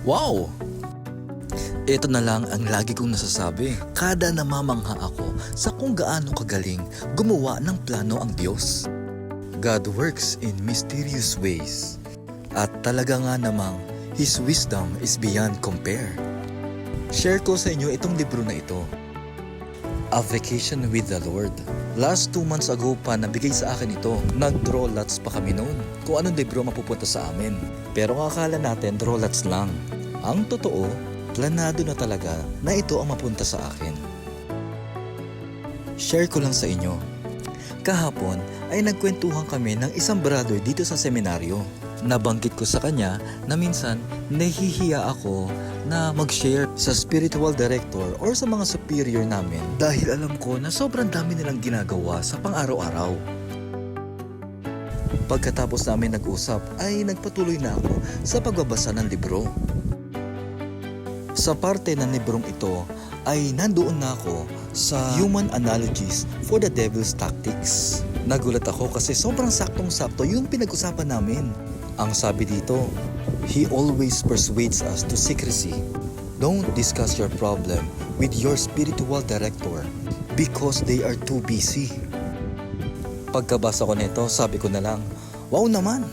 Wow! Ito na lang ang lagi kong nasasabi. Kada namamangha ako sa kung gaano kagaling gumawa ng plano ang Diyos. God works in mysterious ways. At talaga nga namang His wisdom is beyond compare. Share ko sa inyo itong libro na ito. A Vacation with the Lord. Last 2 months ago pa nabigay sa akin ito. Nag-draw lots pa kami noon kung anong libro mapupunta sa amin. Pero ang akala natin draw lots lang. Ang totoo, planado na talaga na ito ang mapunta sa akin. Share ko lang sa inyo. Kahapon ay nagkwentuhan kami ng isang brother dito sa seminaryo. Nabanggit ko sa kanya na minsan nahihiya ako na mag-share sa spiritual director or sa mga superior namin dahil alam ko na sobrang dami nilang ginagawa sa pang-araw-araw. Pagkatapos namin nag-usap ay nagpatuloy na ako sa pagbabasa ng libro. Sa parte ng librong ito ay nandoon na ako sa Human Analogies for the Devil's Tactics. Nagulat ako kasi sobrang saktong-sakto yung pinag-usapan namin. Ang sabi dito, He always persuades us to secrecy. Don't discuss your problem with your spiritual director because they are too busy. Pagkabasa ko nito, sabi ko na lang, wow naman!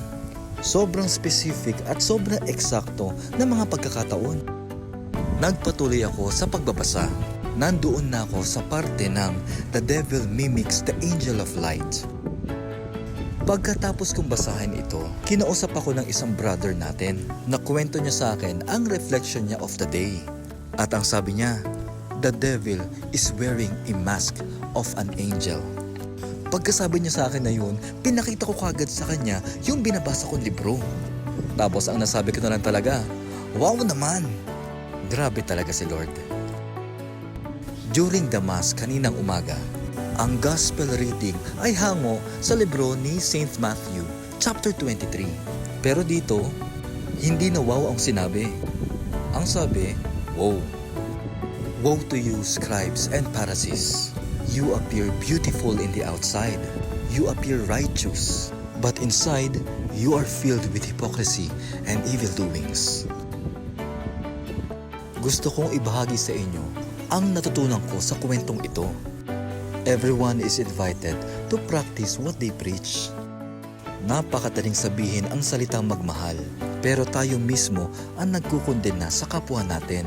Sobrang specific at sobrang eksakto na mga pagkakataon. Nagpatuloy ako sa pagbabasa. Nandoon na ako sa parte ng The Devil Mimics the Angel of Light. Pagkatapos kong basahin ito, kinausap ako ng isang brother natin na kwento niya sa akin ang reflection niya of the day. At ang sabi niya, the devil is wearing a mask of an angel. Pagkasabi niya sa akin na yun, pinakita ko kagad sa kanya yung binabasa kong libro. Tapos ang nasabi ko na lang talaga, wow naman! Grabe talaga si Lord. During the Mass kaninang umaga, ang Gospel reading ay hango sa libro ni Saint Matthew, chapter 23. Pero dito, hindi na wow ang sinabi. Ang sabi, woe. Woe to you, scribes and Pharisees. You appear beautiful in the outside. You appear righteous. But inside, you are filled with hypocrisy and evil doings. Gusto kong ibahagi sa inyo ang natutunan ko sa kwentong ito. Everyone is invited to practice what they preach. Napakadaling sabihin ang salitang magmahal, pero tayo mismo ang nagkukondena sa kapwa natin.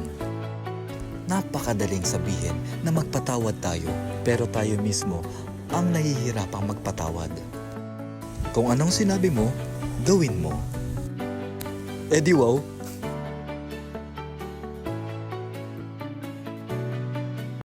Napakadaling sabihin na magpatawad tayo, pero tayo mismo ang nahihirapang magpatawad. Kung anong sinabi mo, gawin mo. Eh di wow!